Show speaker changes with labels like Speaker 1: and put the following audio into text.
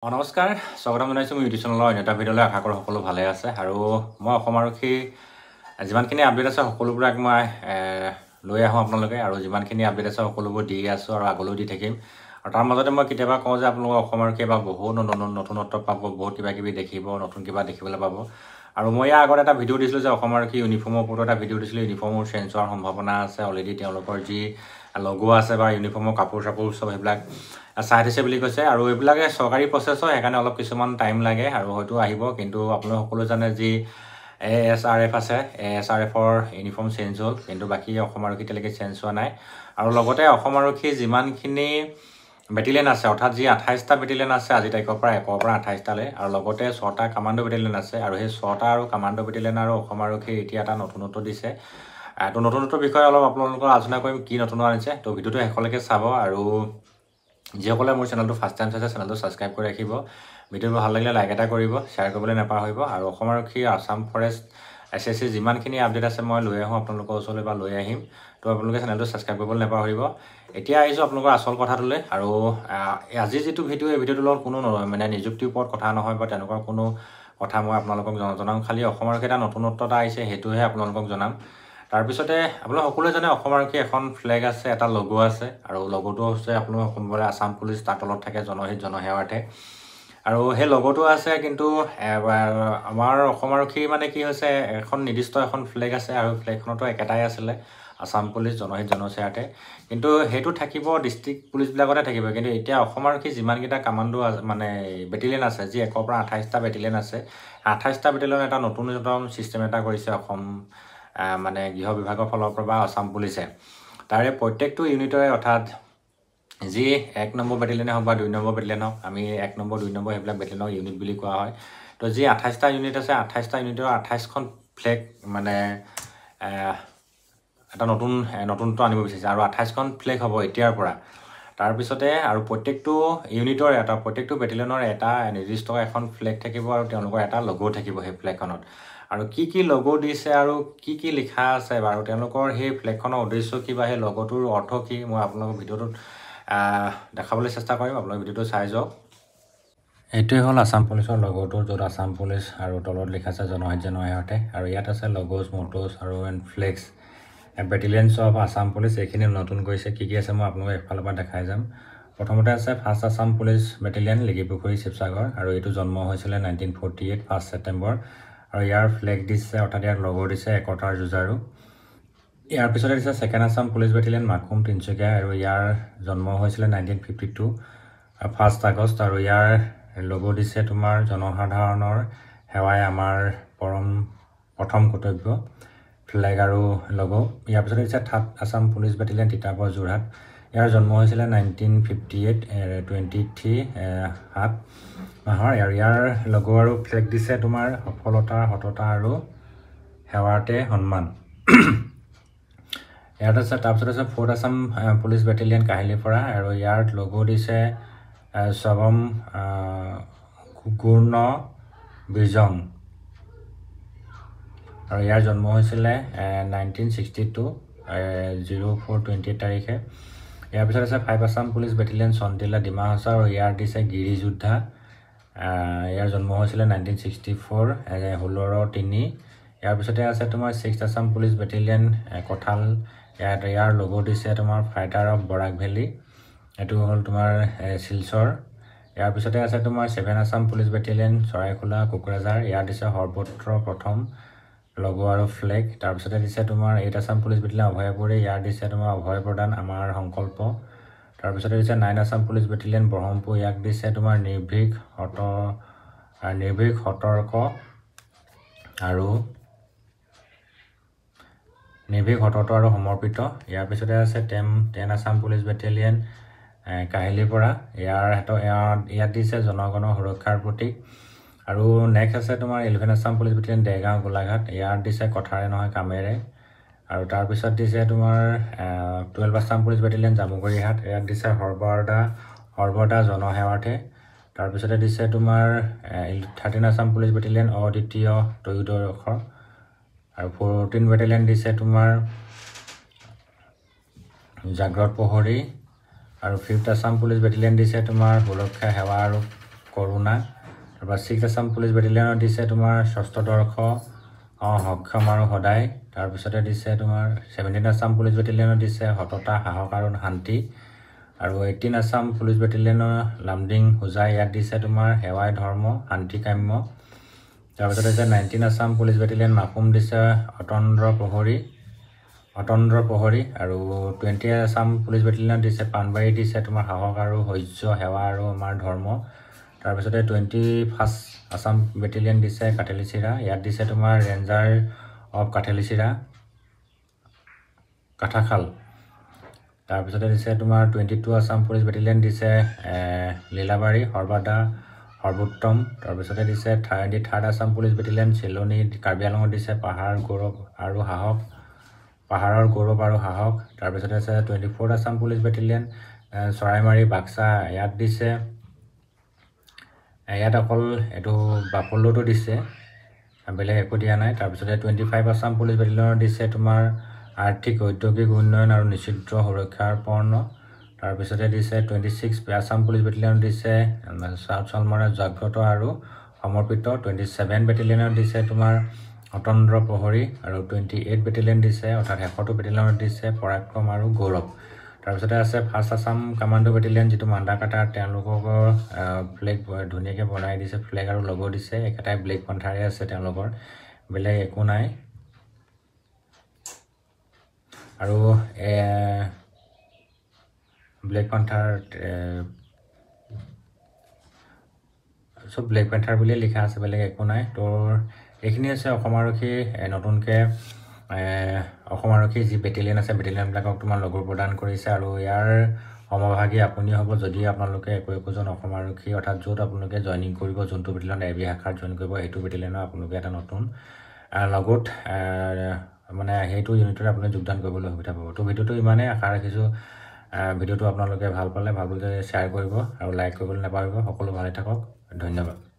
Speaker 1: নমস্কাৰ স্বাগতম জনাইছোঁ মোৰ ইউটিউব চেনেলৰ অন্য এটা ভিডিঅ'লৈ আশা কৰোঁ সকলো ভালে আছে আৰু মই অসম আৰক্ষী যিমানখিনি আপডেট আছে সকলোবিলাক মই লৈ আহোঁ আপোনালোকে আৰু যিমানখিনি আপডেট আছে সকলোবোৰ দি আছোঁ আৰু আগলৈও দি থাকিম আৰু তাৰ মাজতে মই কেতিয়াবা কওঁ যে আপোনালোকৰ অসম আৰক্ষীয়ে বা বহুত নতুনত্ব পাব বহুত কিবাকিবি দেখিব নতুন কিবা দেখিবলৈ পাব আৰু মই ইয়াৰ আগত এটা ভিডিঅ' দিছিলোঁ যে অসম আৰক্ষী ইউনিফৰ্মৰ ওপৰত এটা ভিডিঅ' দিছিলোঁ ইউনিফৰ্মৰ চেঞ্জ হোৱাৰ সম্ভাৱনা আছে অলৰেডি তেওঁলোকৰ যি লগো আছে বা ইউনিফৰ্মৰ কাপোৰ চাপোৰ চব সেইবিলাক চাই থৈছে বুলি কৈছে আৰু এইবিলাকে চৰকাৰী প্ৰচেছ হয় সেইকাৰণে অলপ কিছুমান টাইম লাগে আৰু হয়তো আহিব কিন্তু আপোনালোকে সকলো জানে যি ASRF আছে ASRFৰ ইউনিফৰ্ম চেঞ্জ হ'ল কিন্তু বাকী অসম আৰক্ষী এতিয়ালৈকে চেঞ্জ হোৱা নাই আৰু লগতে অসম আৰক্ষী যিমানখিনি বেটেলিয়ন আছে অৰ্থাৎ যি 28টা বেটেলিয়ন আছে আজি তাৰিখৰ পৰা 1ৰ পৰা 28টালৈ আৰু লগতে 6টা কামাণ্ডো বেটেলিয়ন আছে আৰু সেই 6টা আৰু কামাণ্ডো বেটেলিয়ন আৰু অসম আৰক্ষী এতিয়া এটা নতুনত্ব দিছে তো নতুনত্বৰ বিষয়ে অলপ আপোনালোকৰ আলোচনা কৰিম কি নতুন আনিছে তো ভিডিঅ'টো শেষলৈকে চাব আৰু যিসকলে মোৰ চেনেলটো ফাৰ্ষ্ট টাইম চাইছে চেনেলটো ছাবস্ক্ৰাইব কৰি ৰাখিব ভিডিঅ'টো ভাল লাগিলে লাইক এটা কৰিব শ্বেয়াৰ কৰিবলৈ নাপাহৰিব আৰু অসম আৰক্ষী আছাম ফৰেষ্ট SSC যিমানখিনি আপডেট আছে মই লৈ আহোঁ আপোনালোকৰ ওচৰলৈ বা লৈ আহিম তো আপোনালোকে চেনেলটো ছাবস্ক্ৰাইব কৰিবলৈ নাপাহৰিব এতিয়া আহিছোঁ আপোনালোকৰ আচল কথাটোলৈ আৰু আজি যিটো ভিডিঅ' এই ভিডিঅ'টোৰ লগত কোনো মানে নিযুক্তিৰ ওপৰত কথা নহয় বা তেনেকুৱা কোনো কথা মই আপোনালোকক জনাম খালি অসম আৰক্ষী এটা নতুনত্ব এটা আহিছে সেইটোহে আপোনালোকক জনাম তাৰপিছতে আপোনালোক সকলোৱে জানে অসম আৰক্ষী এখন ফ্লেগ আছে এটা লগো আছে আৰু লগোটো হৈছে আপোনালোক অসমৰে আছাম পুলিচ তাৰ তলত থাকে জনহিত জনসেৱাৰ্থে আৰু সেই লগোটো আছে কিন্তু আমাৰ অসম আৰক্ষী মানে কি হৈছে এখন নিৰ্দিষ্ট এখন ফ্লেগ আছে আৰু ফ্লেগখনতো একেটাই আছিলে আছাম পুলিচ জনহিত জনসেৱাৰ্থে কিন্তু সেইটো থাকিব ডিষ্ট্ৰিক্ট পুলিচবিলাকতে থাকিব কিন্তু এতিয়া অসম আৰক্ষী যিমানকেইটা কামাণ্ডো মানে বেটেলিয়ন আছে যি 1ৰ পৰা 28টা বেটেলিয়ন আছে 28টা বেটেলিয়ন এটা নতুন চিষ্টেম এটা কৰিছে অসম মানে গৃহ বিভাগৰ ফালৰ পৰা বা আছাম পুলিচে তাৰে প্ৰত্যেকটো ইউনিটৰে অৰ্থাৎ যি 1 নম্বৰ বেটেলিয়নে হওক বা 2 নম্বৰ বেটেলিয়ন হওক আমি 1 নম্বৰ 2 নম্বৰ সেইবিলাক বেটেলিয়নক ইউনিট বুলি কোৱা হয় তো যি 28টা ইউনিট আছে 28টা ইউনিটৰ 28খন ফ্লেগ মানে এটা নতুনত্ব আনিব বিচাৰিছে আৰু 28খন ফ্লেগ হ'ব এতিয়াৰ পৰা তাৰপিছতে আৰু প্ৰত্যেকটো ইউনিটৰ এটা প্ৰত্যেকটো বেটেলিয়নৰ এটা নিৰ্দিষ্ট এখন ফ্লেগ থাকিব আৰু তেওঁলোকৰ এটা লগো থাকিব সেই ফ্লেগখনত আৰু কি লগো দিছে আৰু কি লিখা আছে বাৰু তেওঁলোকৰ সেই ফ্লেগখনৰ উদ্দেশ্য কি বা সেই লগোটোৰ অৰ্থ কি মই আপোনালোকৰ ভিডিঅ'টোত দেখাবলৈ চেষ্টা কৰিম আপোনালোকে ভিডিঅ'টো চাই যাওক এইটোৱে হ'ল আছাম পুলিচৰ লগোটো য'ত আছাম পুলিচ আৰু তলত লিখা আছে জনহিত জনসেৱাৰ্থে আৰু ইয়াত আছে লগোজ মটোজ আৰু ফ্লেগছ বেটেলিয়নছ অফ আছাম পুলিচ এইখিনি নতুন কৰিছে কি আছে মই আপোনালোকক এফালৰ পৰা দেখাই যাম প্ৰথমতে আছে first Assam police battalion Ligipukhuri Sivasagar আৰু এইটো জন্ম হৈছিলে 1948 1 ছেপ্টেম্বৰ আৰু ইয়াৰ ফ্লেগ দিছে অৰ্থাৎ ইয়াৰ লগো দিছে একতাৰ যুঁজাৰু ইয়াৰ পিছতে দিছে second Assam police battalion Makum Tinsukia আৰু ইয়াৰ জন্ম হৈছিলে 1952 1 আগষ্ট আৰু ইয়াৰ লগো দিছে তোমাৰ জনসাধাৰণৰ সেৱাই আমাৰ প্ৰথম কৰ্তব্য ফ্লেগ আৰু লগো ইয়াৰ পিছতে দিছে third Assam police battalion Titabor Jorhat ইয়াৰ জন্ম হৈছিলে 1958 23 7 মাহৰ আৰু ইয়াৰ লগো আৰু ফ্লেগ দিছে তোমাৰ সফলতা সততা আৰু সেৱাতে সন্মান ইয়াত আছে তাৰপিছত আছে ফ'ৰ্থ আছাম পুলিচ বেটেলিয়ন কাহিলীপৰা আৰু ইয়াৰ লগো দিছে সবম গুৰ্ণ বিজং আৰু ইয়াৰ জন্ম হৈছিলে 1962 04/28 তাৰিখে ইয়াৰ পিছত আছে 5 আছাম পুলিচ বেটেলিয়ন চন্তিলা ডিমা হাছাও আৰু ইয়াৰ দিছে গিৰি যোদ্ধা ইয়াৰ জন্ম হৈছিলে 1964 16/3 ইয়াৰ পিছতে আছে তোমাৰ 6 আছাম পুলিচ বেটেলিয়ন কঁঠাল ইয়াৰ লগো দিছে তোমাৰ ফাইটাৰ অফ বৰাক ভেলী এইটো হ'ল তোমাৰ শিলচৰ ইয়াৰ পিছতে আছে তোমাৰ 7 আছাম পুলিচ বেটেলিয়ন চৰাইখোলা কোকৰাঝাৰ ইয়াৰ দিছে সৰ্বত্ৰ প্ৰথম লগো আৰু ফ্লেগ তাৰপিছতে দিছে তোমাৰ 8 আছাম পুলিচ বেটেলিয়ন অভয়পুৰী ইয়াৰ দিছে তোমাৰ অভয় প্ৰদান আমাৰ সংকল্প তাৰপিছতে দিছে 9 আছাম পুলিচ বেটেলিয়ন ব্ৰহ্মপুৰ ইয়াক দিছে তোমাৰ নিৰ্ভীক সতৰ্ক আৰু সমৰ্পিত ইয়াৰ পিছতে আছে 10 আছাম পুলিচ বেটেলিয়ন কাহিলীপৰা ইয়াত দিছে জনগণৰ সুৰক্ষাৰ প্ৰতীক আৰু নেক্সট আছে তোমাৰ 11 আছাম পুলিচ বেটেলিয়ন দেৰগাঁও গোলাঘাট ইয়াত দিছে কথাৰে নহয় কামেৰে আৰু তাৰপিছত দিছে তোমাৰ 12 আছাম পুলিচ বেটেলিয়ন জামুগুৰিহাট ইয়াত দিছে সৰ্বদা জনসেৱাৰ্থে তাৰপিছতে দিছে তোমাৰ 13 আছাম পুলিচ বেটেলিয়ন অদ্বিতীয় ত্ৰয়োদশ আৰু 14 বেটেলিয়ন দিছে তোমাৰ জাগ্ৰত প্ৰহৰী আৰু 5th আছাম পুলিচ বেটেলিয়ন দিছে তোমাৰ সুৰক্ষা সেৱা আৰু কৰুণা। তাৰপৰা 6th আছাম পুলিচ বেটেলিয়নত দিছে তোমাৰ ষষ্ঠদৰ্শ সক্ষম আৰু সদায়। তাৰপিছতে দিছে তোমাৰ 17th আছাম পুলিচ বেটেলিয়নত দিছে সততা সাহস আৰু শান্তি। আৰু 18th আছাম পুলিচ বেটেলিয়নৰ লামডিং হোজাই, ইয়াত দিছে তোমাৰ সেৱাই ধৰ্ম শান্তি কাম্য। তাৰপিছত দিছে 19th Assam police battalion Makum দিছে অতন্দ্ৰ প্ৰহৰী। আৰু 20th আছাম পুলিচ বেটেলিয়নত দিছে পাণবাৰী, দিছে তোমাৰ সাহস আৰু শৌৰ্য সেৱা আৰু আমাৰ ধৰ্ম। তাৰপিছতে 21st আছাম বেটেলিয়ন দিছে কাঠেলিচিৰা, ইয়াত দিছে তোমাৰ ৰেঞ্জাৰ অফ কাঠেলিচিৰা কাঠাখাল। তাৰপিছতে দিছে তোমাৰ 22 আছাম পুলিচ বেটেলিয়ন দিছে লীলাবাৰী সৰ্বোত্তম। তাৰপিছতে দিছে 3rd আছাম পুলিচ বেটেলিয়ন চিলনী কাৰ্বি আংলঙত দিছে পাহাৰৰ গৌৰৱ আৰু সাহস। তাৰপিছতে আছে 24th Assam police battalion Charaimari Baksa, ইয়াত অকল এইটো বাফলোটো দিছে, বেলেগ একো দিয়া নাই। তাৰপিছতে 25 আছাম পুলিচ বেটেলিয়নত দিছে তোমাৰ আৰ্থিক ঔদ্যোগিক উন্নয়ন আৰু নিষিদ্ধ সুৰক্ষাৰ পৰ্ণ। তাৰপিছতে দিছে 26 আছাম পুলিচ বেটেলিয়নত দিছে চাউথ চালমাৰা জাগ্ৰত আৰু সমৰ্পিত। 27 বেটেলিয়নত দিছে তোমাৰ অতন্দ্ৰ প্ৰহৰী। আৰু 28 বেটেলিয়ন দিছে অৰ্থাৎ 100টো বেটেলিয়নত দিছে পৰাক্ৰম আৰু গৌৰৱ। তাৰপিছতে আছে 1st আছাম কামাণ্ডো বেটেলিয়ন, যিটো মান্দাকাটাৰ তেওঁলোকৰ ফ্লেগ ধুনীয়াকৈ বনাই দিছে, ফ্লেগ আৰু লগো দিছে, একেটাই ব্লেক পান্থাৰে আছে তেওঁলোকৰ, বেলেগ একো নাই। আৰু ব্লেক পান্থাৰ চব ব্লেক পেন্থাৰ বুলিয়ে লিখা আছে, বেলেগ একো নাই। তো এইখিনি আছে অসম আৰক্ষী নতুনকৈ অসম আৰক্ষী যি বেটেলিয়ন আছে, বেটেলিয়নবিলাকক তোমাৰ লগো প্ৰদান কৰিছে। আৰু ইয়াৰ সমভাগী আপুনি হ'ব যদি আপোনালোকে একোজন অসম আৰক্ষী, অৰ্থাৎ য'ত আপোনালোকে জইনিং কৰিব, যোনটো বেটেলিয়ন এবি শাখাত জইন কৰিব, সেইটো বেটেলিয়নৰ আপোনালোকে এটা নতুন লগত মানে সেইটো ইউনিটত আপুনি যোগদান কৰিবলৈ সুবিধা পাব। তো ভিডিঅ'টো ইমানেই, আশা ৰাখিছোঁ ভিডিঅ'টো আপোনালোকে ভাল পালে শ্বেয়াৰ কৰিব আৰু লাইক কৰিবলৈ নাপাহৰিব। সকলো ভালে থাকক, ধন্যবাদ।